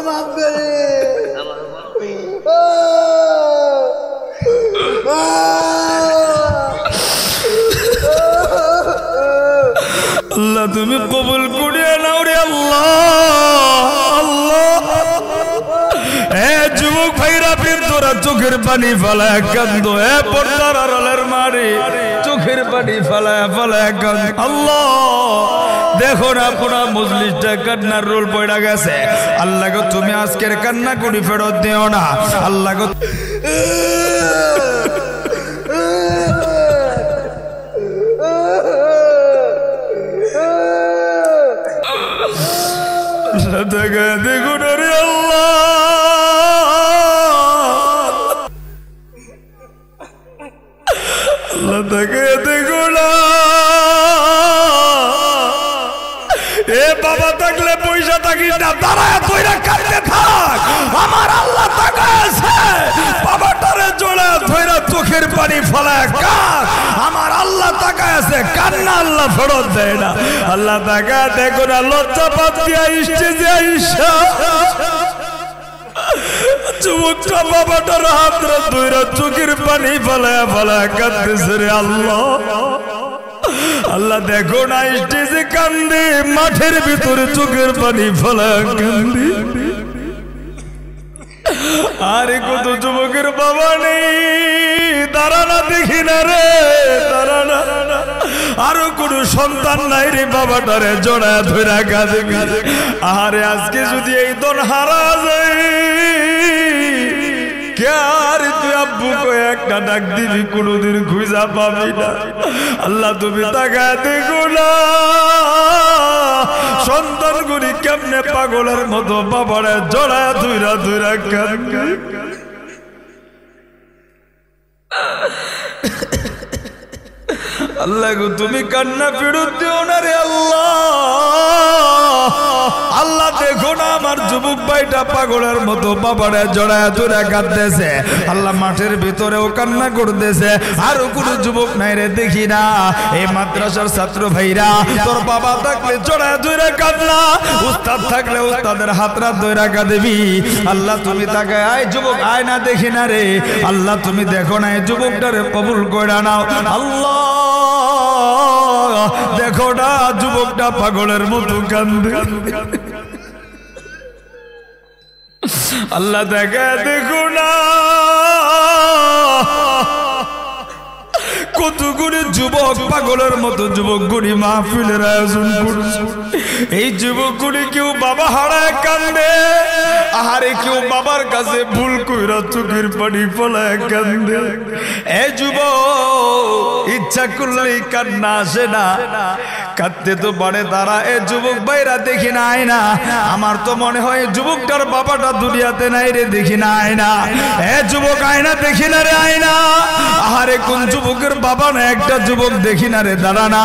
মাফ করে আল্লাহ তুমি কবুল করিয়া নাও রে আল্লাহ। আল্লাহ এ যুবক ভাইরা ফির তোরা চোখের পানি ফেলায় কান্দ, এ পর্দার আড়ালের মারে চোখের পানি ফেলায় ফেলায় কান্দ। আল্লাহ দেখো না পুরা মজলিসটা কান্নার রোল পড়া গেছে। আল্লাহ গো তুমি আজকের কান্না করি ফেরত দিও না। আল্লাহ গো দেখো না রে আল্লাহ, আল্লাহ তাকে দেখো না। এ বাবা থাকলে পয়সা থাকিস না, দাঁড়ায় তোরা কাটতে থাক। আমার আল্লাহ তাকাছে বাবাটারে জোড়া ধইরা চোখের পানি ফলায় কাঁদ। আমার আল্লাহ তাকাছে, কান্না আল্লাহ ফেরত দেয় না। আল্লাহ তাকা দেখো না, লজ্জা পাত দিয়া স্টেজে আইসা যুবকটা বাবাটার হাতরা ধইরা চোখের পানি ফলায় ফলায় কাঁদতেছে রে আল্লাহ। আল্লাহ দেখো না স্টেজে কান্দে, মাঠের ভিতরে চোখের পানি ফলায় কান্দে। আরে কত যুবকের বাবা নেই, দাঁড়ানা দেখি না রে, দাঁড়ানা। আরো কোন সন্তান নাই রে, বাবাটারে জড়া ধরে কাঁদে কাঁদে। আরে আজকে যদি এই দন হারা যায়, কে তুই আব্বু কয়ে একটা ডাক দিবি, কোনদিন খুঁজা পাবি না। আল্লাহ তুমি তাকায় দেখো না, সন্তান গুলি কেমনে পাগলের মতো বাবারে জড়া ধুইরা ধুইরা কাঁদে। আল্লাহ গো তুমি কান্না ফেরত দিও না রে আল্লাহ। আল্লাহ দেখো না আমার যুবক ভাইটা পাগলের মতো বাবারে জড়ায় ধরে কাঁদতেছে। আল্লাহ মাঠের ভিতরেও কান্না করতেছে। আরো কোন যুবক নাই রে দেখি না। এই মাদ্রাসার ছাত্র ভাইরা, তোর বাবা থাকলে জড়ায় ধরে কাঁদলা, উস্তাদ থাকলে উস্তাদের হাতরা ধরে কাঁদবি। আল্লাহ তুমি তাকে আয় যুবক আয় না দেখি না রে। আল্লাহ তুমি দেখো না এই যুবকটারে কবুল করে নাও। আল্লাহ দেখো না যুবকটা পাগলের মতো কান্দে। আল্লাহ দেখে দেখো না কতগুলি যুবক পাগলের মতো যুবকগুলি মাহফিলের আয়োজন করছে। এই যুবকগুলি কেউ বাবা হারায় কান্দে, আহারে কেউ বাবার কাছে ভুল কইরা চোখের পানি ফলায় কান্দে। এ যুবক ইচ্ছা করলেই কান্না আসে না, কাঁদতে তো পারে তারা। এ যুবক ভাইরা দেখি না আয় না, আমার তো মনে হয় যুবকটার বাবাটা দুনিয়াতে নাই রে, দেখি না আয় না। এ যুবক আয় না দেখি না রে, আয় না। আহারে কোন যুবকের বাবা না একটা যুবক দেখি না রে, দাঁড়া না।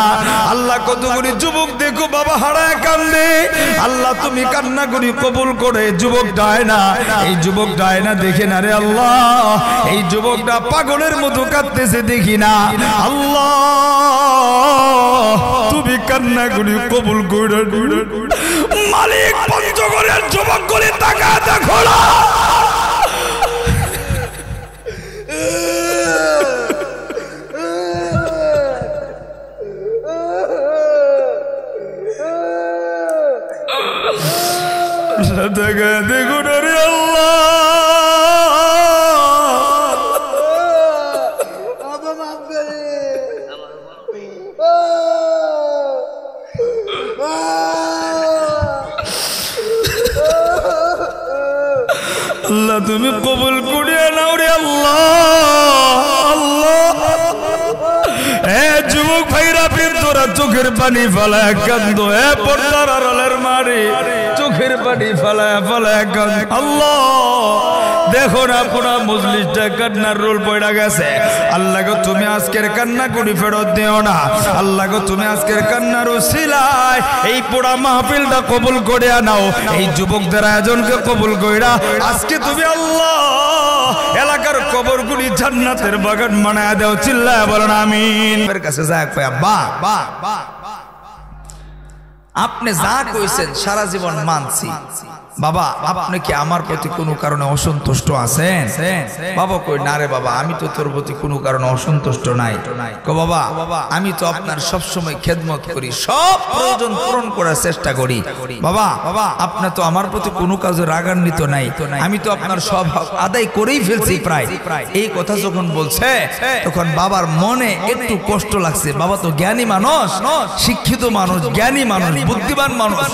আল্লাহ কতগুলি যুবক দেখো বাবা হারায় কান্দে। আল্লাহ তুমি কান্না করি কবুল করে যুবকটা আয় না, এই যুবকটা আয় না দেখে না রে আল্লাহ। এই যুবকটা পাগলের মতো কাঁদতেছে দেখি না। আল্লাহ তুমি কান্না করি কবুল করে মালিক। পঞ্চগড়ের যুবক গুলি টাকা দেখো না, দেখো না রে আল্লাহ। আল্লাহ তুমি কবুল করিয়া নাও রে আল্লাহ। আল্লাহ এ যুবক ভাইরা ফির তোরা চোখের পানি ফেলায় কান্দ, এ পর্দার আড়ালের মারে চোখের পানি ফেলায় ফেলায় কান্দ। আল্লাহ দেখো না পুরা মজলিসটা কান্নার রোল পড়া গেছে। আল্লাহ গো তুমি আজকের কান্না করি ফেরত দিও না। আল্লাহ গো তুমি আজকের কান্নার উসিলায় এই পুরা মাহফিলটা কবুল করে নাও। এই যুবকদের আয়োজনকে কবুল কইরা আজকে তুমি আল্লাহ এলাকার কবরগুলি জান্নাতের বাগান বানায় দাও। চিল্লায় বলেন আমিন। এর কাছে যা কয়া বাহ বাহ বাহ, আপনি যা কইছেন সারা জীবন মানছি, বাবা আপনি কি আমার প্রতি কোনো কারণে অসন্তুষ্ট আছেন? বাবা কই না রে বাবা, আমি তো তোর প্রতি কোনো কারণে অসন্তুষ্ট নাই। কো বাবা আমি তো আপনার সব সময় খেদমত করি, সব প্রয়োজন পূরণ করার চেষ্টা করি। বাবা আপনি তো আমার প্রতি কোনো কাজে রাগান্বিত নাই, আমি তো আপনার সব হক আদায় করেই ফেলছি প্রায়। এই কথা যখন বলছে তখন বাবার মনে একটু কষ্ট লাগছে। বাবা তো জ্ঞানী মানুষ, শিক্ষিত মানুষ, জ্ঞানী মানুষ, বুদ্ধিমান মানুষ।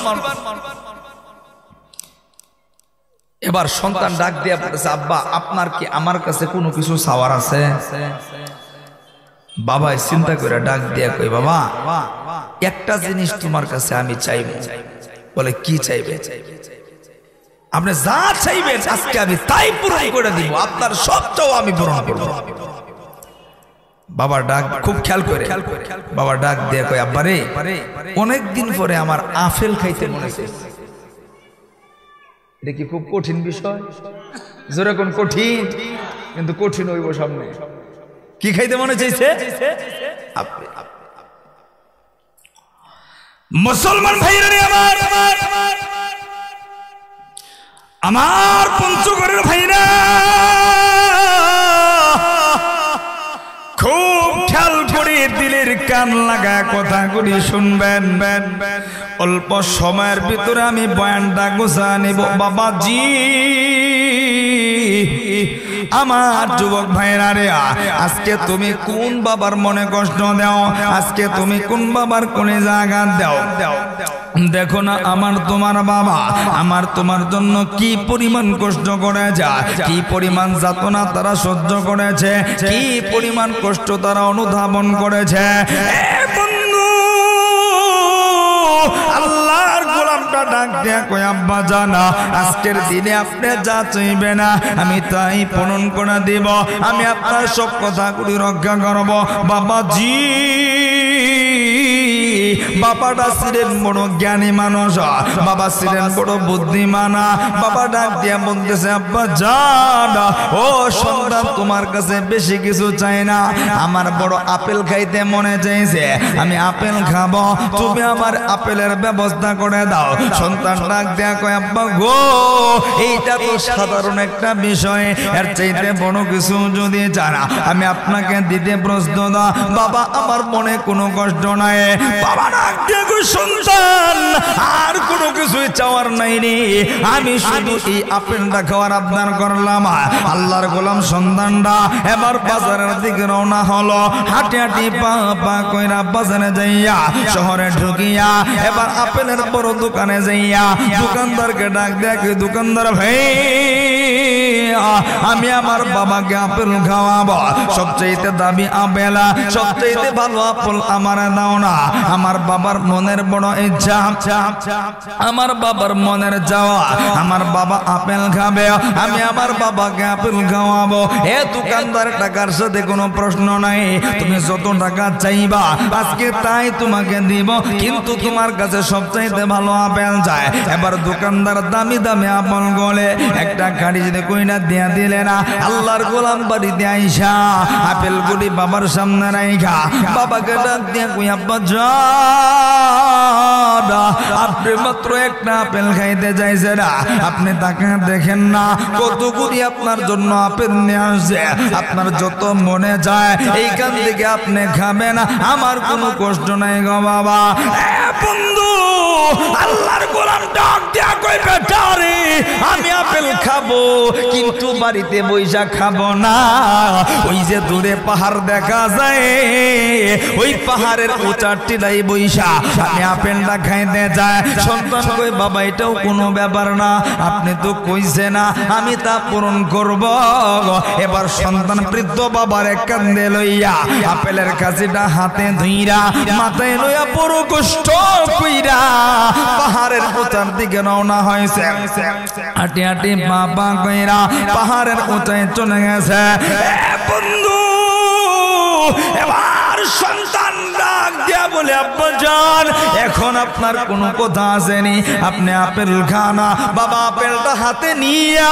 এবার সন্তান ডাক দিয়া বলেছে, আব্বা আপনার কি আমার কাছে কোনো কিছু চাওয়ার আছে? বাবা চিন্তা করে ডাক দিয়া কই, বাবা একটা জিনিস তোমার কাছে আমি চাইব। বলে কি চাইবে? আপনি যা চাইবেন আজকে আমি তাই পূরণ করে দিব, আপনার সবটাও আমি পূরণ করব। বাবা ডাক খুব খেয়াল করে, বাবা ডাক দিয়া কই, আব্বা রে অনেকদিন পরে আমার আপেল খাইতে মনে চাইছে। এটা কি খুব কঠিন বিষয়? যেরকম কঠিন কিন্তু কঠিন হইব সামনে। কি খাইতে মনে চাইছে? মুসলমান ভাইরা রে আমার পঞ্চগড়ের ভাইরা খুব খেয়াল করে দিলের কান লাগা কথাগুলি শুনবেন। অল্প সময়ের ভিতরে আমি বয়ানটা গোছা নেব। বাবাজি আমার যুবক ভাইরা রে, আজকে তুমি কোন বাবার মনে কষ্ট দাও? আজকে তুমি কোন বাবার কোনে জায়গা দাও? দেখো না আমার তোমার বাবা আমার তোমার জন্য কি পরিমাণ কষ্ট করে যায়, কি পরিমাণ যাতনা তারা সহ্য করেছে, কি পরিমাণ কষ্ট তারা অনুধাবন করেছে। বন্ধু আল্লাহর গোলামটা ডাক দেয়া কই, আব্বা জানা আজকের দিনে আপনি যা চাইবে না আমি তাই পূরণ করে দিব, আমি আপনার সব কথাগুলি রক্ষা করব। বাবাজি বাবাটা ছিলেন বড় জ্ঞানী মানুষ, বাবা ছিলেন বড় বুদ্ধিমান। বাবা ডাক দিয়া বলতেছে, আব্বা জান ও সন্তান তোমার কাছে বেশি কিছু চাই না, আমার বড় আপেল খাইতে মনে চাইছে, আমি আপেল খাবো, তুমি আমার আপেলের ব্যবস্থা করে দাও। সন্তান ডাক দিয়া কয়, আব্বা গো এইটা তো সাধারণ একটা বিষয়, এর চাইতে বড় কিছু যদি চান আমি আপনাকে দিতে প্রস্তুত। বাবা আমার মনে কোনো কষ্ট নাই। বাবা ডাক দিয়া কয়, সন্তান আর কোনো কিছুই চাওয়ার নাই রে, আমি শুধু এই আপেলটা খাওয়ার আবদার করলাম। আল্লাহর গোলাম সন্তানটা এবার বাজারের দিকে রওনা হলো। হাঁটি হাঁটি পা পা কইরা বাজারে যাইয়া শহরে ঢুকিয়া এবার আপেলের বড় দোকানে যাইয়া দোকানদারকে ডাক দেখে, দোকানদার ভাই আমি আমার বাবাকে আপেল খাওয়াবো, সবচেয়ে দামি আপেল, সবচেয়ে ভালো আপেল আমার দাও না। আমার বাবার মনের বড় ইচ্ছা, আমার বাবার মনের যাওয়া, আমার বাবা আপেল খাবে, আমি আমার বাবাকে আপেল খাওয়াবো। এ দোকানদার টাকার সাথে কোনো প্রশ্ন নাই, তুমি যত টাকা চাইবা আজকে তাই তোমাকে দিব, কিন্তু তোমার কাছে সবচাইতে ভালো আপেল চাই। এবার দোকানদার দামি দামি আপেল গলে একটা গাড়ি যদি কইনা দিয়া দিলে না, আল্লাহর গোলাম বাড়িতে আইসা আপেল গুলি বাবার সামনে রাইখা বাবাকে ডাক দিয়া কই, আব্বা জান আপনি মাত্র একটা আপেল খাইতে চাইছে না, আপনি তাকে দেখেন না কতগুলি আপনার জন্য আপেল নিয়ে আসছে, আপনার যত মনে যায় এইখান থেকে আপনি খাবেন, আমার কোনো কষ্ট নাই গো বাবা। বন্ধু আল্লাহর গোলাম ডাক দিয়া কই, বেটা রে আমি আপেল খাবো কিন্তু বাড়িতে বইসা খাবো না, ওই যে দূরে পাহাড় দেখা যায় ওই পাহাড়ের উঁচার টিলাই বইসা আমি আপেলটা খাইতে যাই। সন্তান কই, বাবা এটাও কোনো ব্যাপার না, আপনি তো কইছে না আমি তা পূরণ করব। এবার সন্তান বৃদ্ধ বাবার এক কান্দে লইয়া আপেলের কাছিটা হাতে ধুইরা মাথায় লইয়া বড় কষ্ট কইরা পাহাড়ের উঁচার দিকে রওনা হয়েছে। হাঁটি হাঁটি বাবা কইরা পাহাড়ের উঁচায় চলে গেছে। বন্ধু এবার সন্তানরা ডাক দিয়া বলে আব্বা জান এখন আপনার কোনো কথা আসেনি, আপনি আপেল খানা। বাবা আপেলটা হাতে নিয়া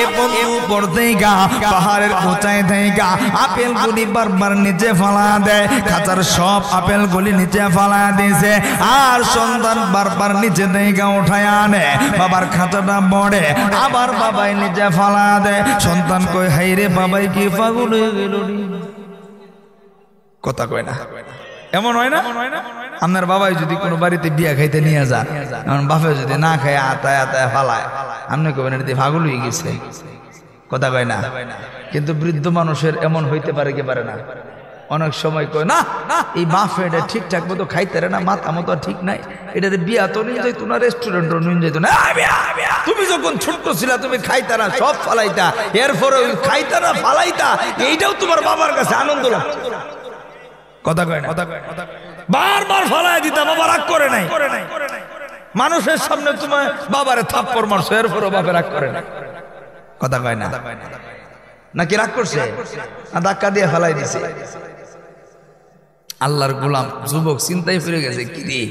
এ বন্ধু পড়তে গা পাহাড়ের উঁচায় থেকে আপেলগুলি বারবার নিচে ফালা দেয়, খাঁচার সব আপেলগুলি নিচে ফালা দিয়েছে। আর সন্তান বারবার নিচে থেকে উঠায় আনে, বাবার খাঁচাটা বড়ে আবার বাবাই নিচে ফালা দেয়। সন্তান কই হাই রে বাবাই কি পাগল হয়ে গেল, কথা কয় না। এমন হয় না আপনার বাবাই যদি কোনো বাড়িতে বিয়া খাইতে নিয়ে যান, এমন বাপে যদি না খায় আতায় আতায় ফালায়, আপনি কবেন এটা পাগল হয়ে গেছে, কথা কয় না। কিন্তু বৃদ্ধ মানুষের এমন হইতে পারে কি পারে না, অনেক সময় কয় না এই বাপ এটা ঠিকঠাক মতো খাইতে না, মাথা মতো ঠিক নাই, এটার বিয়া তো নিয়ে যাইতো না, রেস্টুরেন্টও নিয়ে যাইতো না। তুমি যখন ছোট্ট ছিলা তুমি খাইতা না, সব ফালাইতা, এরপরে খাইতা না ফালাইতা, এইটাও তোমার বাবার কাছে আনন্দ লাগতো, কথা কয় না। বারবার ফালাই দিতা, বাবা রাগ করে নাই। মানুষের সামনে তোমার বাবারে থাপ্পড় মারছো, এরপরও বাপে রাগ করে না, কথা কয় না। নাকি রাগ করছে না ধাক্কা দিয়ে ফালাই দিছে? আল্লাহর গোলাম যুবক চিন্তায় ফিরে গেছে, কি রে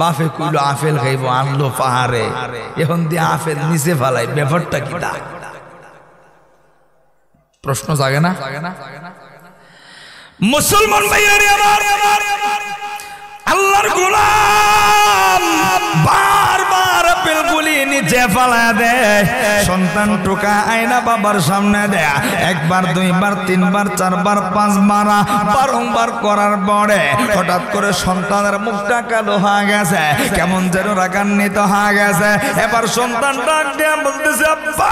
বাপে কইলো আপেল খাইবো, আনলো পাহাড়ে, এখন দিয়ে আপেল নিচে ফালাই, ব্যাপারটা কি? প্রশ্ন জাগে না? মুসলমান ভাইয়ারে আমার, আল্লাহর গোলাম বারবার আপেলগুলি নিচে ফালা দেয়, সন্তান টোকা আয়না বাবার সামনে দেয়, একবার দুইবার তিনবার চারবার পাঁচবার বারংবার করার পরে হঠাৎ করে সন্তানের মুখটা কালো হয়ে গেছে, কেমন যেন রাগান্বিত হয়ে গেছে। এবার সন্তান ডাক দিয়ে বলতেছে, আব্বা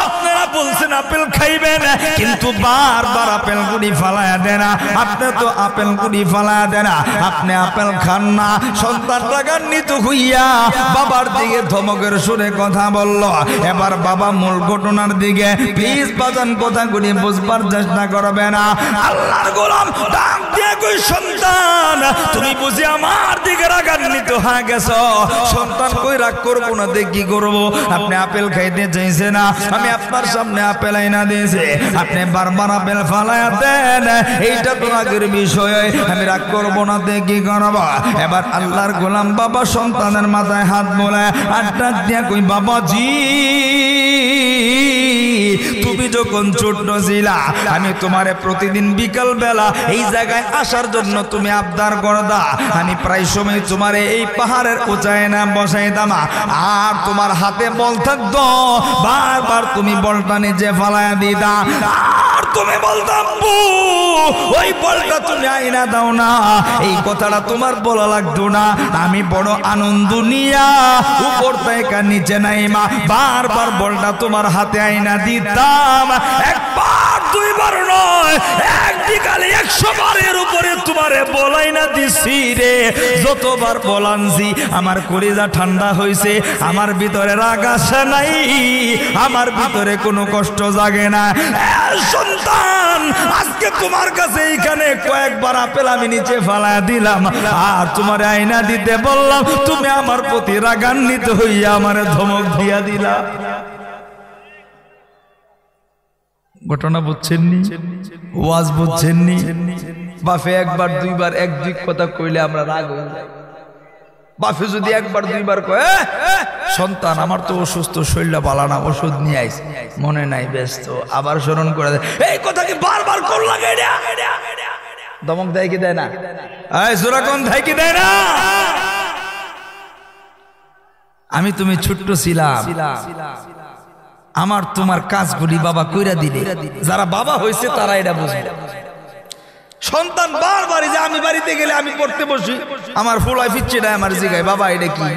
আপনারা বলছেন আপেল খাইবেন, কিন্তু বারবার আপেল গুলি ফালায়া দেন, আপনি তো আপেল গুলি ফালায়া দেন, আপনি আপেল খান না। সন্তান রাগান্বিত হইয়া বাবার দিকে ধমকের সুরে কথা বলল। এবার বাবা মূল ঘটনার দিকে প্লিজ বাজান কথাগুলি বুঝবার চেষ্টা করবে না। আল্লাহর গোলাম ডাক দিয়ে কই, সন্তান তুমি বুঝি আমার দিকে রাগান্বিত হয়ে গেছো? সন্তান কই রাগ করবো না, দেখ কি করবো, আপনি আপেল খাইতে চাইছে না, আমি আপনার সামনে আপেল আইনা দিয়েছি, আপনি বারবার আপেল ফালায়া দেন, এইটা তো রাগের বিষয়, আমি রাগ করবো না, দেখ কি করবো। এবার আল্লাহর গোলাম বাবা সন্তানের মাথায় হাত বলে আড্ডা দিয়া কই, বাবাজি তুমি যখন ছোট্ট ছিলা আমি তোমারে প্রতিদিন বিকাল বেলা এই জায়গায় আসার জন্য তুমি আবদার করদা, আমি প্রায় সময় তোমারে এই পাহাড়ের উঁচায় না বসাইতাম, আর তোমার হাতে বল থাকতো, বারবার তুমি বলটা নিচে ফালায়া দিতা, আর তুমি বলতাম ওই বলটা তুমি আইনা দাও না, এই কথাটা তোমার বলা লাগতো না। আমি বড় আনন্দ নিয়া উপর থেকে নিচে নাইমা বারবার বলটা তোমার হাতে আইনা দিতাম, একবার দুইবার নয়, এক বিকালে 100 বারের উপরে তোমারে বলাই না দিছি রে। যতবার বলানছি আমার কলিজা ঠান্ডা হয়েছে, আমার ভিতরে রাগ আসে নাই, আমার ভিতরে কোনো কষ্ট জাগে না। সন্তান আজকে তোমার কাছে এইখানে কয়েকবার আপেল আমি নিচে ফালায়া দিলাম, আর তোমার আয়না দিতে বললাম, তুমি আমার প্রতি রাগান্বিত হইয়া আমারে ধমক দিয়া দিলা। ঘটনা বুঝছেননি, ওয়াজ বুঝছেননি? বাপে একবার দুইবার এক দুই কথা কইলে আমরা রাগ হয়ে যাই। বাপে যদি একবার দুইবার কয়, সন্তান আমার তো অসুস্থ, শরীরটা ভালো না, ওষুধ নিয়ে আইস, মনে নাই ব্যস্ত, আবার স্মরণ করে দেয়, এই কথা কি বারবার কর লাগে, দমক দেয় কি দেয় না? জোরাকন দেয় কি দেয় না? আমি তুমি ছোট্ট ছিলাম, আমার তোমার কাজগুলি বাবা কইরা দিলে, যারা বাবা হয়েছে তারা এটা বুঝবে। সন্তান বারবার যে আমি বাড়িতে গেলে আমি পড়তে বসি, আমার ফুলাই ফিচ্ছে না, আমার জিগায় বাবা এটা কি,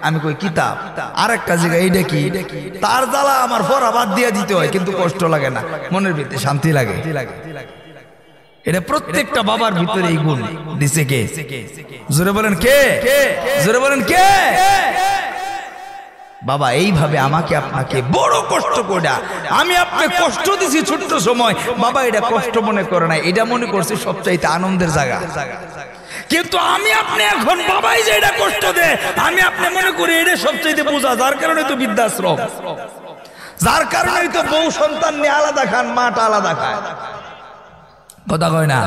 আমি কই কিতাব, আর একটা জিগায় এইটা কি, তার জ্বালা আমার পড়া বাদ দিয়ে দিতে হয়, কিন্তু কষ্ট লাগে না, মনের ভিতরে শান্তি লাগে। এটা প্রত্যেকটা বাবার ভিতরে এই গুণ দিছে কে? জোরে বলেন কে? জোরে বলেন কে? বাবা এইভাবে আমাকে আপনাকে বড় কষ্ট করে আমি আপনাকে কষ্ট দিছি ছোট্ট সময়, বাবা এটা কষ্ট মনে করে না, এটা মনে করছে সবচাইতে আনন্দের জায়গা। কিন্তু আমি আপনি এখন বাবাই যে এটা কষ্ট দেয়, আমি আপনি মনে করি এটা সবচাইতে বোঝা, যার কারণে তো বৃদ্ধাশ্রম, যার কারণে তো বউ সন্তান নিয়ে আলাদা খান, মাটা আলাদা খায়। কথা কয় না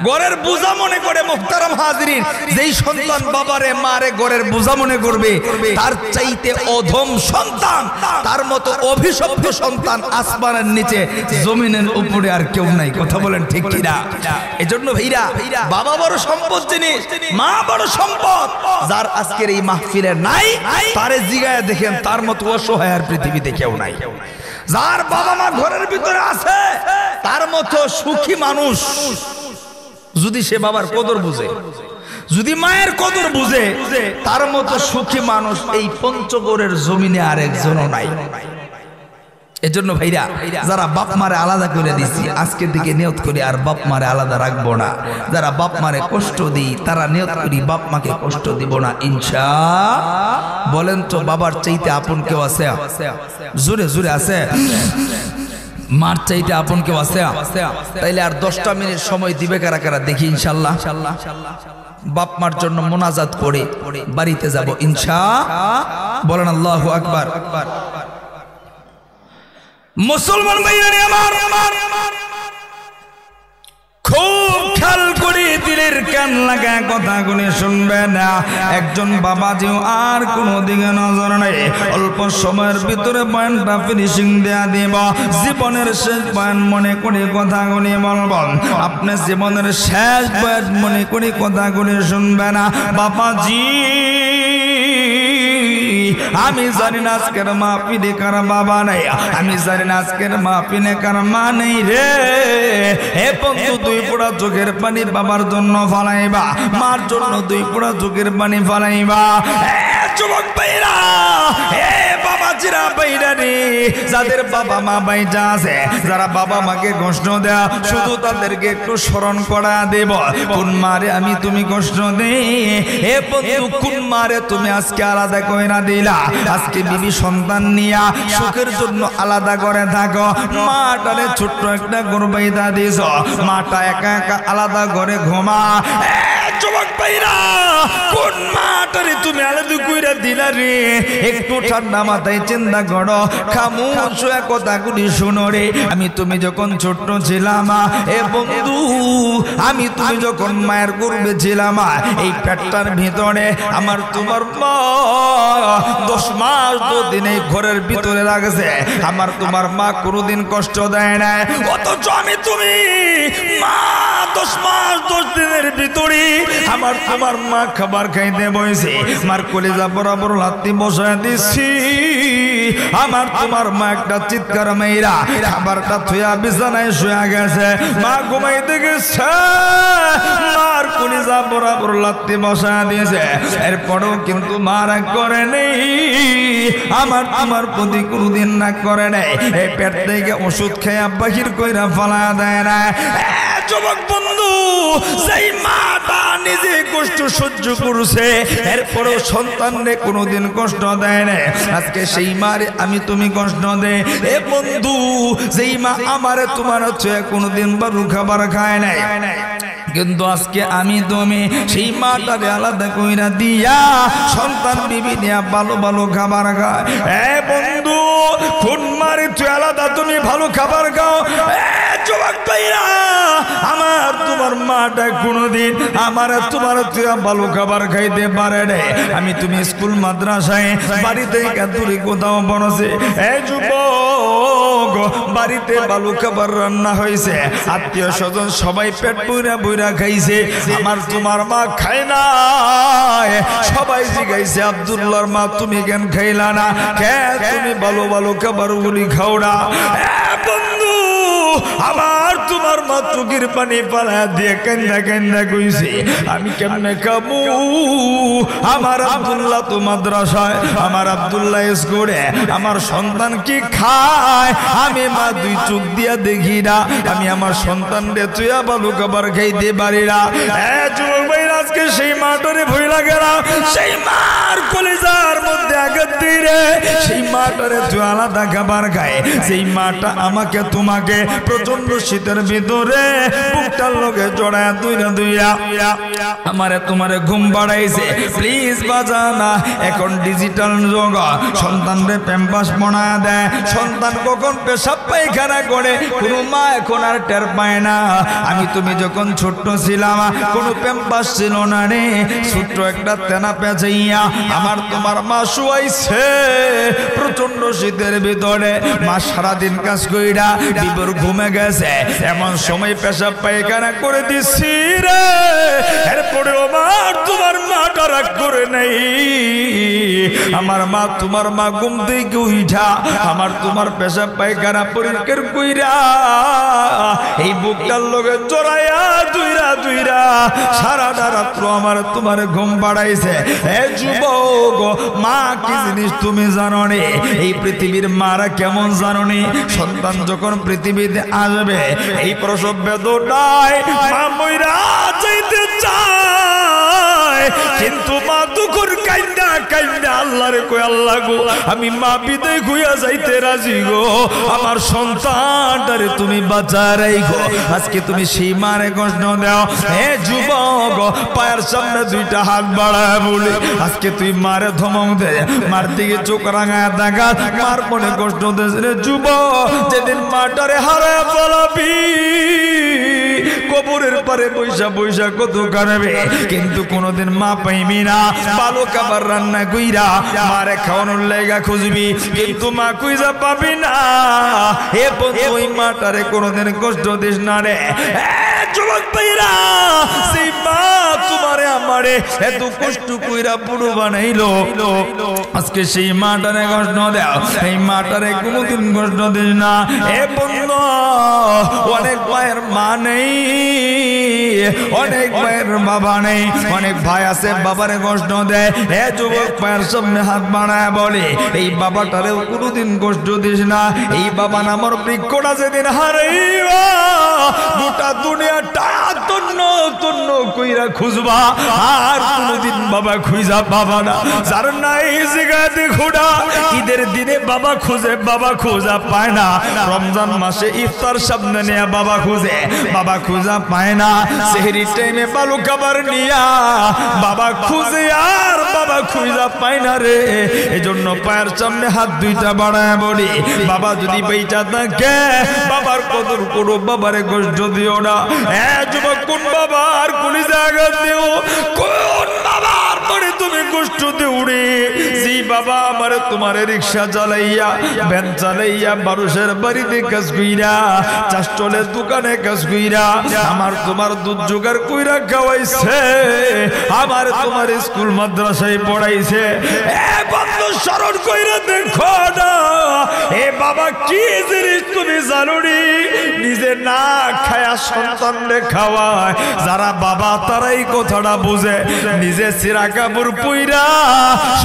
ঘরের বোঝা মনে করে মুহতারাম হাজিরিন যেই সন্তান বাবারে মারে ঘরের বোঝা মনে করবে তার চাইতে অধম সন্তান তার মতো অভিশপ্ত সন্তান আসমানের নিচে জমিনের উপরে আর কেউ নাই কথা বলেন ঠিক কি না এজন্য ভাইরা বাবা বড় সম্পদ জিনিস মা বড় সম্পদ যার আজকের এই মাহফিলে নাই তারে জিগায় দেখেন তার মতো অসহায় আর পৃথিবীতে কেউ নাই যার বাবা মা ঘরের ভিতরে আছে তার মতো সুখী মানুষ যদি সে বাবার কদর বুঝে যদি মায়ের কদর বুঝে তার মতো সুখী মানুষ এই পঞ্চগড়ের জমিনে আর একজনও নাই এজন্য ভাইরা যারা বাপ মারে আলাদা করে দিছি আজকের দিকে নিয়ত করি আর বাপ মারে আলাদা রাখবো না যারা বাপ মারে কষ্ট দিই তারা নিয়ত করি বাপ মাকে কষ্ট দিব না ইনশাআল্লাহ বলেন তো বাবার চাইতে আপন কেউ আছে জোরে জোরে আছে মার চাইতে আপন কেউ আছে তাইলে আর 10টা মিনিট সময় দিবে কারা কারা দেখি ইনশাআল্লাহ বাপ মার জন্য মোনাজাত করে বাড়িতে যাব ইনশাআল্লাহ বলেন আল্লাহু আকবার মুসলমান ভাইরা আমার খুব খেয়াল করে দিলের কান লাগা কথাগুলি শুনবেন না একজন বাবাজিও আর কোনো দিকে নজর নেই অল্প সময়ের ভিতরে বয়ানটা ফিনিশিং দেয়া দিব জীবনের শেষ বয়ান মনে করে কথাগুলি বলবো আপনি জীবনের শেষ বয়ান মনে করে কথাগুলি শুনবেন না বাবাজি আমি জানি না আজকের মাহফিলে কার বাবা নাই আমি জানি না আজকের মাহফিলে কার মা নেই রে হে বন্ধু 2 ফোঁটা চোখের পানি বাবার জন্য ফালাইবা মার জন্য 2 ফোঁটা চোখের পানি ফালাইবা যুবক ভাইরা হে বাবাজিরা ভাইরা রে যাদের বাবা মা বাইজা আছে যারা বাবা মাকে কষ্ট দেয়া শুধু তাদেরকে একটু স্মরণ করা দেব কোন মারে আমি তুমি কষ্ট দেই হে বন্ধু কোন মারে তুমি আজকে আলাদা কইরা দিলা আজকে বিবি সন্তান নিয়া সুখের জন্য আলাদা করে থাকো মাটারে ছোট্ট একটা গর্বাইদা দিছ মাটা একা একা আলাদা করে ঘুমা যুবক ভাইরা কোন মাটারে তুমি আলাদা কইরা দিলা রে একটু ঠান্ডা মাথায় চিন্তা করো খামোশ হয়ে কথাগুলি শোনো রে আমি তুমি যখন ছোট্ট ছিলাম এ বন্ধু আমি তুমি যখন মায়ের গর্ভে ছিলাম এই পেটটার ভিতরে আমার তোমার মা 10 মাস 2 দিন এই ঘরের ভিতরে লাগছে আমার তোমার মা কোনোদিন কষ্ট দেয় না অথচ আমি তুমি মা 10 মাস 10 দিনের ভিতরে আমার তোমার মা খাবার খাইতে বসে মার কলিজা বরাবর লাত্তি বসায় দিছি আমার তোমার মা একটা চিৎকার মেয়েরা খাবারটা থুয়া বিছানায় শুয়ে গেছে মা ঘুমাইতে গেছে মার কলিজা বরাবর লাত্তি বসায় দিয়েছে এরপরেও কিন্তু মা রাগ করে নেই আমার তোমার প্রতি কোনোদিন না করে নেই এই পেট থেকে ওষুধ খেয়ে বাহির কইরা ফালা দেয় না যুবক বন্ধু সেই মাটা নিজে কষ্ট সহ্য করছে এরপরও সন্তানরে কোনোদিন কষ্ট দেয় না আজকে সেই মারে আমি তুমি কষ্ট দেয় এ বন্ধু যেই মা আমারে তোমার হচ্ছে কোনোদিন বারু খাবার খায় নাই কিন্তু আজকে আমি তুমি সেই মাটারে আলাদা কইরা দিয়া সন্তান বিবি নিয়া ভালো ভালো খাবার খায় এ বন্ধু কোন মারে তুই আলাদা তুমি ভালো খাবার খাও যুবক ভাইরা আমার তোমার মাটা কোনোদিন আমার তোমার ভালো খাবার খাইতে পারে না আমি তুমি স্কুল মাদ্রাসায় বাড়িতে দূরে কোথাও বনছে এই যুবক বাড়িতে ভালো খাবার রান্না হয়েছে আত্মীয় স্বজন সবাই পেট পুরা বইরা খাইছে আমার তোমার মা খায় না সবাই জিজ্ঞাসা আব্দুল্লাহর মা তুমি কেন খাইলা না কেন তুমি ভালো ভালো খাবার গুলি খাও না বন্ধু আমার তোমার মা চোখের পানি পালা দিয়ে কান্দা কান্দা কইছে আমি কেমনে খাবো আমার আব্দুল্লাহ তো মাদ্রাসায় আমার আব্দুল্লাহ স্কুলে আমার সন্তান কি খায় আমি মা 2 চোখ দিয়া দেখি না আমি আমার সন্তান রে তুইয়া ভালো খাবার খাইতে পারি না যুবক ভাই আজকে সেই মাটারে ভয় লাগে না সেই মার কলিজার মধ্যে আঘাত দিয়ে সেই মাটারে তুই আলাদা খাবার খায়, সেই মাটা আমাকে তোমাকে প্রচন্ড শীতের ভিতরে বুকটার লগে জড়ায় দুইরা আমারে তোমারে ঘুম বাড়াইছে। প্লিজ বাজা না, এখন ডিজিটাল যুগ, সন্তানরে প্যাম্পাস পড়ায় দেয়, সন্তান কখন পেশাব পায়খানা করে কোনো মা এখন আর টের পায় না। আমি তুমি যখন ছোট্ট ছিলাম কোনো প্যাম্পাস ছিল না রে, ছোট্ট একটা তেনা পেঁচাইয়া আমার তোমার মা শুয়াইছে প্রচন্ড শীতের ভিতরে। মা সারাদিন কাজ কইরা বিবর ঘুমে গেছে, এমন সময় পেশাব পায়খানা করে দিছি রে। এরপরে আমার তোমার মাটা রাগ করে নাই, আমার মা তোমার মা ঘুম থেকে উঠা আমার তোমার পেশাব পায়খানা পরিষ্কার কইরা এই বুকটার লগে জড়াইয়া দুইরা সারাটা রাত্র আমার তোমার ঘুম বাড়াইছে। হে যুবক, মা কি জিনিস তুমি জানো নি? এই পৃথিবীর মারা কেমন জানো নি? সন্তান যখন পৃথিবীতে আসবে এই প্রসব বেদনায় মা মইরা যাইতে চায়, কিন্তু মা দুঃখর কাইন্দা আল্লাহরে কই আল্লাহ গো আমি মা বিদায় হইয়া যাইতে রাজি গো, আমার সন্তানটারে তুমি বাঁচায় রাখো। আজকে তুমি সেই মারে কষ্ট দাও। হে যুবক, পায়ের সামনে দুইটা হাত বাড়ায় বলি আজকে তুই মারে ধমক দে, মার দিকে চোখ রাঙায় দেখা, মার মনে কষ্ট দেশ রে যুবক। যেদিন মাটারে হারায় পালাবি কবরের পারে বৈশা কত কারবে, কিন্তু কোনদিন মা পাইবি না। ভালো খাবার রান্না কইরা মারে খাওয়ানোর লাইগা খুঁজবি, কিন্তু মা কইজা পাবি না। হে বন্ধু, ওই মাটারে কোনদিন কষ্ট দিস না রে। যুবক ভাইরা, সেই মা তোমারে আমারে এত কষ্ট কইরা বুড়ো বানাইলো, আজকে সেই মাটারে কষ্ট দাও, এই মাটারে কোনদিন কষ্ট দিস না। হে বন্ধু, অনেক ভাইয়ের মা নেই, অনেক ভাইয়ের বাবা নেই, অনেক ভাই আছে বাবারে কষ্ট দেয়। হে যুবক, পায়ের সামনে হাত বাড়ায় বলে এই বাবাটারেও কোনদিন কষ্ট দিস না। এই বাবা নামর বৃক্ষটা যেদিন হারাইবা গোটা দুনিয়াটা তন্ন তন্ন কইরা খুঁজবা, আর কোনদিন বাবা খুঁজা পাবা না। যার নাই জিগাতে খোড়া ঈদের দিনে বাবা খুঁজে, বাবা খোঁজা পায় না। রমজান মাসে ইফতার সামনে নিয়ে বাবা খুঁজে, বাবা খুঁজা পায় না। সেহরি টাইমে বালু খাবার নিয়া বাবা খুঁজে, আর বাবা খুঁজা পায় না রে। এজন্য পায়ের সামনে হাত দুইটা বাড়ায় বলি বাবা যদি বেঁচে থাকে বাবার কদর করো, বাবারে কষ্ট দিও না। হ্যাঁ যুবক, কোন বাবার কোন জায়গা দিও, কোন বাবার পরে তুমি কষ্ট দিও রে? জি বাবা আমার তোমার রিক্সা চালাইয়া ভ্যান চালাইয়া মানুষের বাড়িতে কাজ কইরা, চাষটলের দোকানে কাজ কইরা আমার তোমার দুধ জোগাড় কইরা খাওয়াইছে, আমার তোমার স্কুল মাদ্রাসায় পড়াইছে। এ বন্ধু, স্মরণ কইরা দেখো না এ বাবা কি জিনিস তুমি জানো নি? নিজে না খায়া সন্তানরে খাওয়ায় যারা বাবা তারাই কথাটা বুঝে। নিজে সিরা কাপড় পইরা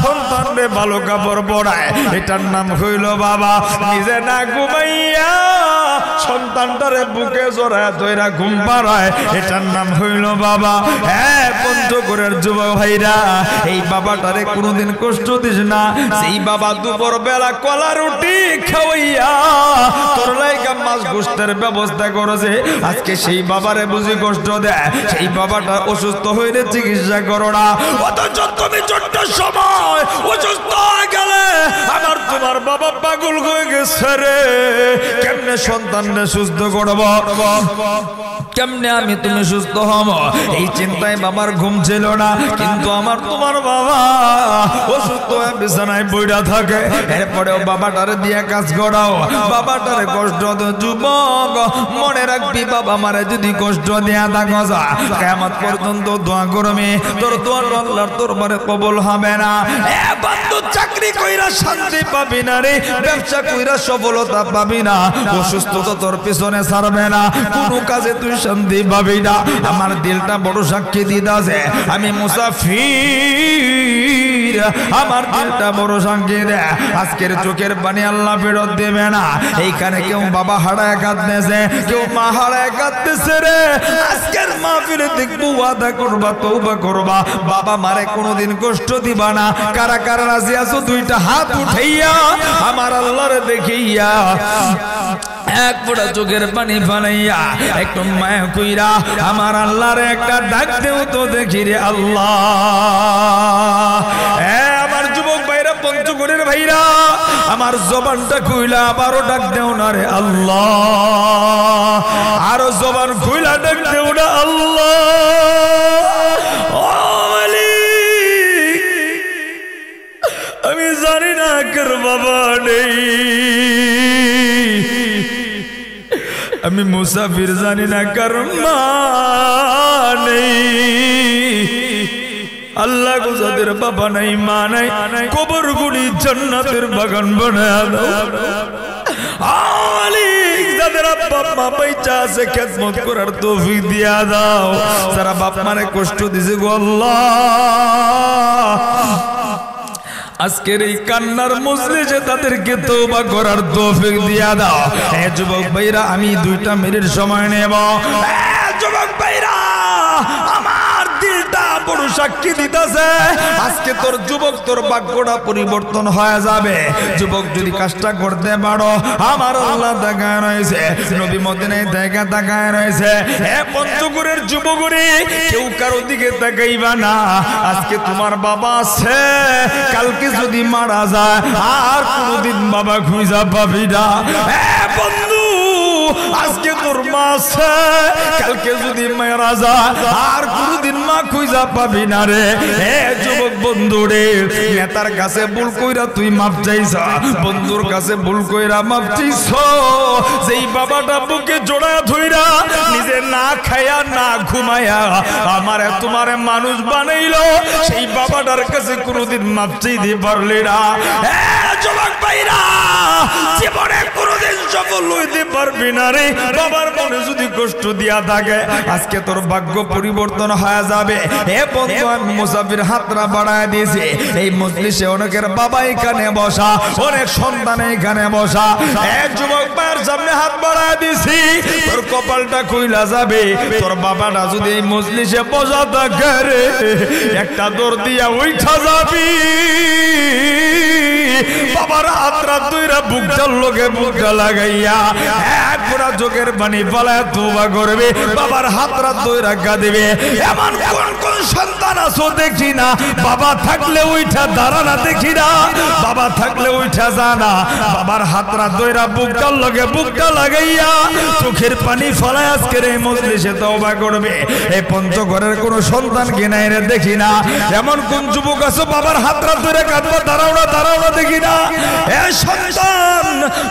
সন্তানরে ভালো কাপড় পরায়, এটার নাম হইল বাবা। নিজে না ঘুমাইয়া সন্তানটারে বুকে জড়ায় ধইরা ঘুম পাড়ায়, এটার নাম হইল বাবা। হ্যাঁ পঞ্চগড়ের যুবক ভাইরা, এই বাবাটারে কোনোদিন কষ্ট দিস না। সেই বাবা দুপুর বেলা কলা রুটি খাওয়াইয়া তোর লাইগা মাছ গোস্তের ব্যবস্থা করেছে, আজকে সেই বাবারে বুঝি কষ্ট দেয়। সেই বাবাটা অসুস্থ হইলে চিকিৎসা করো না, অথচ তুমি ছোট্ট সময় অসুস্থ হয়ে গেলে আমার তোমার বাবা পাগল হয়ে গেছে রে। কেমনে সন্তানরে সুস্থ করব, কেমনে আমি তুমি সুস্থ হব, এই চিন্তায় বাবার ঘুম ছিল না। কিন্তু আমার তোমার বাবা অসুস্থ হয়ে বিছানায় পড়া থাকে, এরপরেও বাবাটারে দিয়ে কাজ করাও, বাবাটারে কষ্ট দে। যুবক মনে রাখবি, বাবা মারে যদি কষ্ট দেয়া থাকো যা কিয়ামত পর্যন্ত দোয়া করবি, তোর দোয়া আল্লাহর দরবারে কবুল হবে না। এ বন্ধু, চাকরি কইরা শান্তি পাবি না রে ব্যবসা কইরা সফলতা পাবি না অসুস্থতা তোর পিছনে ছাড়বে না কোনো কাজে তুই শান্তি পাবি না আমার দিলটা বড় সাক্ষী দিতাছে আমি মুসাফির আমার দিলটা বড় সাক্ষী দেয় আজকের চোখের পানি আল্লাহ ফেরত দেবে না এইখানে কেউ বাবা হারায় কাঁদতেছে কেউ মা হারায় কাঁদতেছে রে আজকের মাহফিলে দেখবো ওয়াদা করবা তওবা করবা বাবা মারে কোনোদিন কষ্ট দিবা না কারা কারা রাজি আছো দুইটা হাত উঠাইয়া আমার আল্লাহরে দেখিয়া এক ফোঁটা চোখের পানি ফালাইয়া একটু মায়া কইরা আমার আল্লাহর একটা ডাক দেও তো দেখি রে আল্লাহ আমার যুবক ভাইরা পঞ্চগড়ের ভাইরা আমার জবানটা খুইলা আবারও ডাক দেও না রে আল্লাহ আরো জবান খুইলা ডাক দেও না আল্লাহ আমি জানি না কার বাবা নেই আমি মুসাফির জানি না কার মা নেই আল্লাহ গো যাদের বাবা নাই মা নাই কবর গুলি জান্নাতের বাগান বানায়া দাও যাদের বাপ মা বাইচা আছে খেদমত করার তৌফিক দিয়া দাও যারা বাপ মারে কষ্ট দিছে গো আল্লাহ আজকের এই কান্নার মজলিসে তাদেরকে তওবা করার তৌফিক দিয়া দাও হে যুবক ভাইরা আমি 2টা মিনিট সময় নেব যুবক ভাইরা আমার দিলটা বড় সাক্ষী দিতেছে আজকে তোর যুবক তোর ভাগ্যটা পরিবর্তন হয়ে যাবে যুবক যদি কাজটা করতে পারো আমার আল্লাহ তাকায় রয়েছে নবী মদিনায় জায়গা তাকায় রয়েছে হে পঞ্চগড়ের যুবকরে কেউ কারো দিকে তাকাইবা না আজকে তোমার বাবা আছে কালকে যদি মারা যায় আর কোনদিন বাবা খুঁজা পাবি না হে বন্ধু আজকে তোর মা আছে কালকে যদি মারা যায় আর কোনদিন মা খুঁজা পাবি না রে হে যুবক বন্ধু রে নেতার কাছে ভুল কইরা তুই মাপ চাইছ বন্ধুর কাছে ভুল কইরা মাপ চাইছ যেই বাবাটা বুকে জোড়া ধইরা নিজে না খায়া না ঘুমায়া আমারে তোমারে মানুষ বানাইলো সেই বাবাটার কাছে কোনদিন মাপ চাইতে পারলি না হে যুবক ভাইরা জীবনে কোনদিন সফল হইতে পারবি না রে বাবার মনে যদি কষ্ট দিয়া থাকে আজকে তোর ভাগ্য পরিবর্তন হয়ে যাবে হে বন্ধু আমি মুসাফির হাতরা বাড়ায় দিয়েছি এই মজলিসে অনেকের বাবা এখানে বসা অনেক সন্তান এখানে বসা এক যুবক ভাইয়ের সামনে হাত বাড়ায় দিয়েছি তোর কপালটা খুইলা যাবে তোর বাবাটা যদি এই মজলিসে বসা থাকে রে একটা দৌড় দিয়া উঠা যাবি বাবার হাতরা দুইরা বুকটার লোকে বুকটা লাগাইয়া এক পুরা চোখের পানি পালায় তওবা করবে বাবার হাতরা দুইরা কাঁদিবে এমন কোন কোন সন্তান আছো দেখি না বাবা থাকলে উঠা দাঁড়ানা দেখি না বাবা থাকলে উঠা জানা বাবার হাতরা দুইরা বুকটার লোকে বুকটা লাগাইয়া চোখের পানি ফলায় আজকের এই মজলিসে তওবা করবে এই পঞ্চগড়ের কোন সন্তান কিনাই রে দেখি না এমন কোন যুবক আছো বাবার হাতরা দুইরা কাঁদবা দাঁড়াও না দেখি না এ সন্তান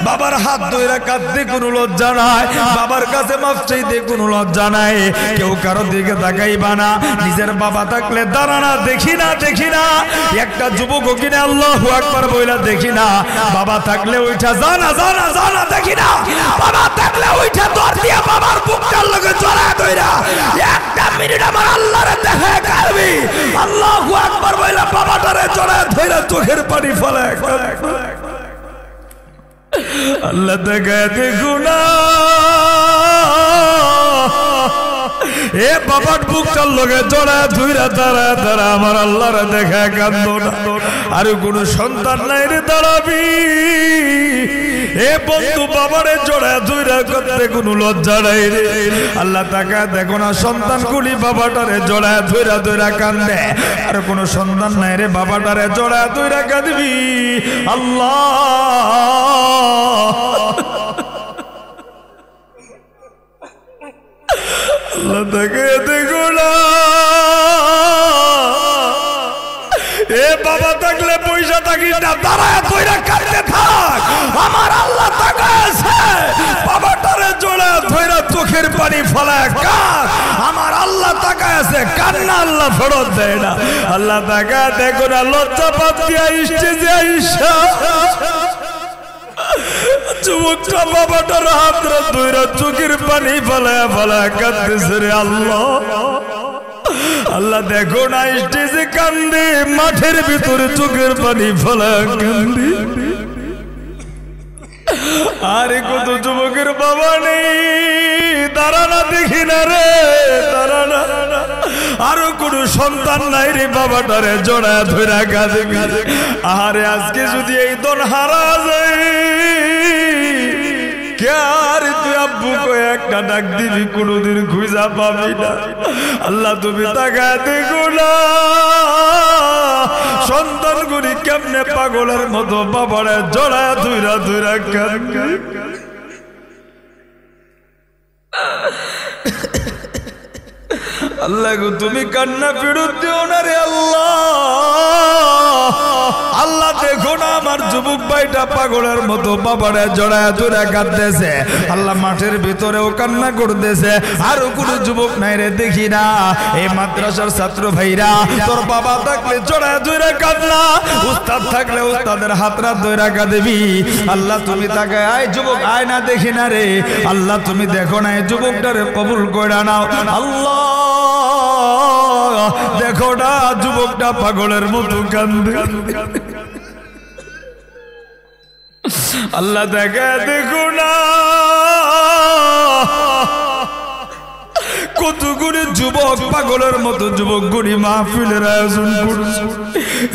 বাবার হাত ধইরা কাঁদতে কোনো লজ্জা নাই বাবার কাছে মাফ চাইতে কোনো লজ্জা নাই কেউ কারো দিকে তাকাইবা না নিজের বাবা থাকলে দাঁড়ানা দেখি না একটা যুবক কিনে আল্লাহু আকবার বইলা দেখি না বাবা থাকলে ওইটা জানা দেখি না বাবা থাকলে ওইটা দর দিয়া বাবার বুকটার লগে জড়ায় ধইরা একটা মিনিট আমার আল্লাহরে দেখা করবি আল্লাহু আকবার বইলা বাবাটারে জড়ায় ধইরা চোখের পানি ফেলে আল্লাহ তাকে দেখো না এ বাবার বুকটার লগে জড়ায় ধইরা দাঁড়া আমার আল্লাহরে দেখা কান্দো না আর কোন সন্তান নাই রে দাঁড়াবি এ বন্ধু বাবারে জড়ায় ধইরা করতে কোনো লজ্জা নাই রে আল্লাহ তাকে দেখো না সন্তানগুলি বাবাটারে জড়ায় ধইরা কান্দে আর কোন সন্তান নাই রে বাবাটারে জড়ায় ধইরা কাঁদবি আল্লাহ আল্লাহ তাকে দেখো না এ বাবা থাকলে পয়সা থাকিস না দাঁড়ায় ধইরা কাঁদতে থাক আমার আল্লাহ তাকাছে বাবাটারে জড়ায় ধইরা চোখের পানি ফলায় কাঁদ আমার আল্লাহ তাকাছে কান্না আল্লাহ ফেরত দেয় না আল্লাহ তাকা দেখো না লজ্জা পাত দিয়া স্টেজে আইসা যুবকটা বাবাটার হাত ধরে চোখের পানি ফেলায় ফেলায় কাঁদতেছে রে আল্লাহ। আল্লাহ দেখো না স্টেজে কান্দে, মাঠের ভিতরে চোখের পানি ফেলায় কান্দি। আরে কত যুবকের বাবা নেই, দাঁড়ানা দেখি না রে, দাঁড়ানা। আরো কোন সন্তান নাই রে, বাবাটারে জড়ায় ধরে কাঁদে। আরে আজকে যদি এই দন হারা যায়, কে তুই আব্বু কয়ে একটা ডাক দিবি, কোনদিন খুঁজা পাবি না। আল্লাহ তুমি তাকায় দেখো না, সন্তান গুলি কেমনে পাগলের মতো বাবারে জড়ায় ধুইরা ধুইরা কাঁদে। আল্লাহ গো তুমি কান্না ফেরত দিও না রে আল্লাহ। আল্লাহ দেখো না আমার যুবক ভাইটা পাগলের মতো বাবারে জড়ায় ধরে কাঁদতেছে। আল্লাহ মাঠের ভিতরেও কান্না করতেছে, আরো কোনো যুবক নাই রে দেখি না। এই মাদ্রাসার ছাত্র ভাইরা, তোর বাবা থাকলে জড়ায় ধরে কাঁদলা, উস্তাদ থাকলে উস্তাদের হাতরা ধরে কাঁদবি। আল্লাহ তুমি তাকে আয় যুবক আয় না দেখি না রে। আল্লাহ তুমি দেখো না এই যুবকটারে কবুল করে নাও। আল্লাহ দেখো না যুবকটা পাগলের মতো কান্দে। আল্লাহ দেখো না কতগুলি যুবক পাগলের মতো যুবকগুলি মাহফিলের আয়োজন করছে।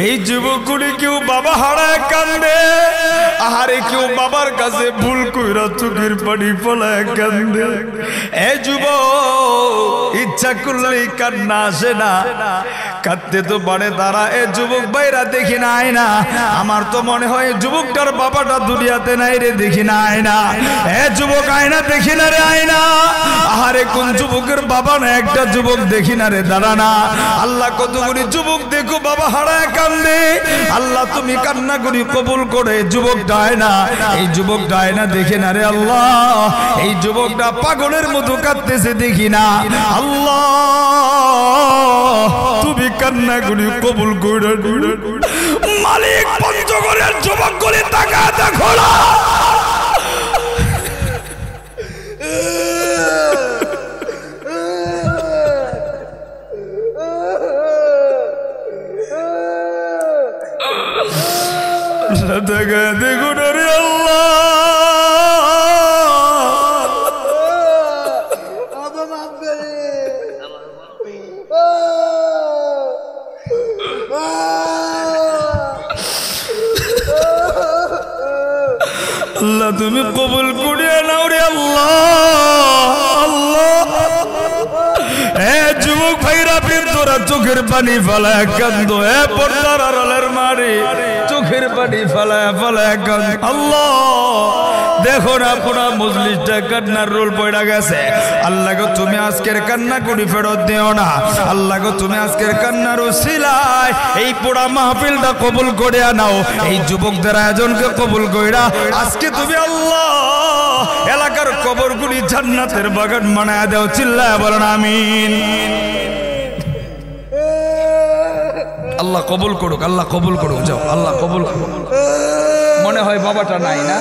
এই যুবকগুলি কেউ বাবা হারায় কান্দে, আহারে কেউ বাবার কাছে ভুল কইরা চোখের পানি ফলায় কান্দে। এই যুবক ইচ্ছা করলেই কান্না আসে না, কাঁদতে তো পারে তারা। এ যুবক ভাইরা দেখি না আয় না, আমার তো মনে হয় যুবকটার বাবাটা দুনিয়াতে নাই রে, দেখি না আয় না। এ যুবক আয় না দেখি না রে, আয় না। আহারে কোন যুবকের বাবা না একটা যুবক দেখি না রে, দাঁড়া না। আল্লাহ কতগুলি যুবক দেখো বাবা হারায় কান্দে। আল্লাহ তুমি কান্না করি কবুল করে যুবকটা আয় না, এই যুবকটা আয় না দেখি না রে আল্লাহ। এই যুবকটা পাগলের মতো কাঁদতেছে দেখি না। আল্লাহ তুমি কান্না করি কবুল করে মালিক। পঞ্চগড়ের যুবক গুলি টাকা দেখো না, দেখো না রে আল্লাহ। আল্লাহ তুমি কবুল করিয়া নাও রে আল্লাহ। আল্লাহ এ যুবক ভাইরা ফির তোরা চোখের পানি ফেলায় কান্দো। এ পর্দার আড়ালের মারে চোখের পানি ফেলায় ফেলায় কান্দো। আল্লাহ দেখো না পুরা মজলিসটা কান্নার রোল পড়া গেছে। আল্লাহ গো তুমি আজকের কান্না করি ফেরত দিও না। আল্লাহ গো তুমি আজকের কান্নার ওসিলায় এই পুরা মাহফিলটা কবুল করে নাও। এই যুবকদের আয়োজনকে কবুল কইরা আজকে তুমি আল্লাহ এলাকার কবরগুলি জান্নাতের বাগান বানায় দাও। চিল্লায় বলেন আমিন। আল্লাহ কবুল করুক, আল্লাহ কবুল করুক। যাও আল্লাহ কবুল করুক। মনে হয় বাবাটা নাই না?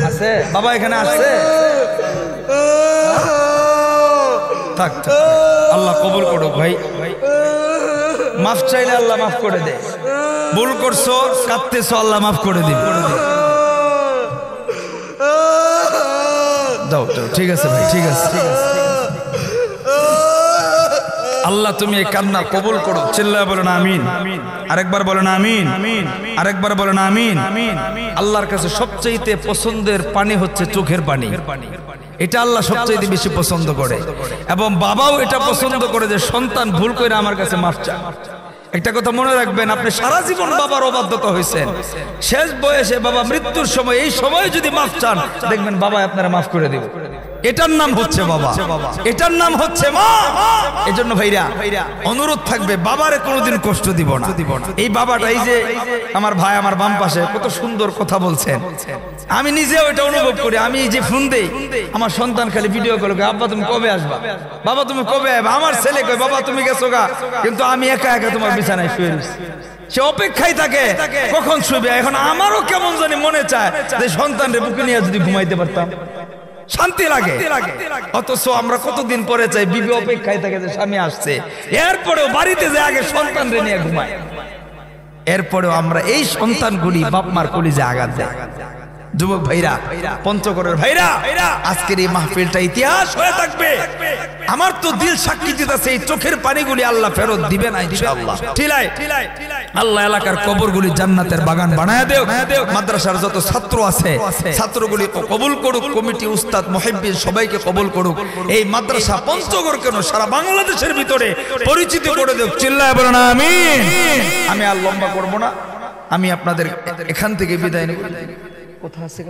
আছে বাবা এখানে আসছে? থাক আল্লাহ কবুল করুক। ভাই মাফ চাইলে আল্লাহ মাফ করে দে। ভুল করছো কাঁদতেছো আল্লাহ মাফ করে দিবে। দাও ঠিক আছে ভাই, ঠিক আছে ঠিক আছে। আল্লাহ তুমি এই কান্না কবুল করো। চিল্লায় বলেন আমিন। আরেকবার বলেন আমিন। আরেকবার বলেন আমিন। আল্লাহর কাছে সবচেয়ে পছন্দের পানি হচ্ছে চোখের পানি। এটা আল্লাহ সবচেয়ে বেশি পছন্দ করে, এবং বাবাও এটা পছন্দ করে যে সন্তান ভুল করে আমার কাছে মাফ চায়। একটা কথা মনে রাখবেন, আপনি সারা জীবন বাবার অবাধ্যতা হয়েছেন, শেষ বয়সে বাবা মৃত্যুর সময় এই সময় যদি মাফ চান দেখবেন বাবা আপনারা মাফ করে দেবে। এটার নাম হচ্ছে বাবা, এটার নাম হচ্ছে মা। এজন্য ভাইরা অনুরোধ থাকবে, বাবারে কোনোদিন কষ্ট দিব না। এই বাবাটা, এই যে আমার ভাই আমার বাম পাশে কত সুন্দর কথা বলছেন, আমি নিজেও এটা অনুভব করি। আমি যে ফোন দেই, আমার সন্তান খালি ভিডিও কল, আব্বা তুমি কবে আসবা, বাবা তুমি কবে আসবা। আমার ছেলে কয় বাবা তুমি গেছো গা, কিন্তু আমি একা একা তোমার বিছানায় শুয়ে রয়েছি। সে অপেক্ষায় থাকে কখন শুবে। এখন আমারও কেমন জানি মনে চায় যে সন্তানরে বুকে নিয়ে যদি ঘুমাইতে পারতাম, শান্তি লাগে। অথচ আমরা কতদিন পরে চাই, বিবি অপেক্ষায় থাকে যে স্বামী আসছে, এরপরেও বাড়িতে যে আগে সন্তানরে নিয়ে ঘুমায়। এরপরেও আমরা এই সন্তানগুলি বাপ মার কলিজে আঘাত দেয়। যুবক ভাইরা, পঞ্চগড়ের ভাইরা, আজকের এই মাহফিলটা ইতিহাস হয়ে থাকবে। আমার তো দিল সাক্ষী দিতেছে, এই চোখের পানিগুলি আল্লাহ ফেরত দিবে না ইনশাআল্লাহ। ঠিলাই আল্লাহ এলাকার কবরগুলি জান্নাতের বাগান বানায় দেও। মাদ্রাসার যত ছাত্র আছে, ছাত্রগুলি কবুল করুক, কমিটি, উস্তাদ, মুহিব্বিন সবাইকে কবুল করুক। এই মাদ্রাসা পঞ্চগড় কেন সারা বাংলাদেশের ভিতরে পরিচিতি করে দেও। চিল্লায় বলেন আমিন। আমি আর লম্বা করব না, আমি আপনাদের এখান থেকে বিদায় নেব। কোথা আছে?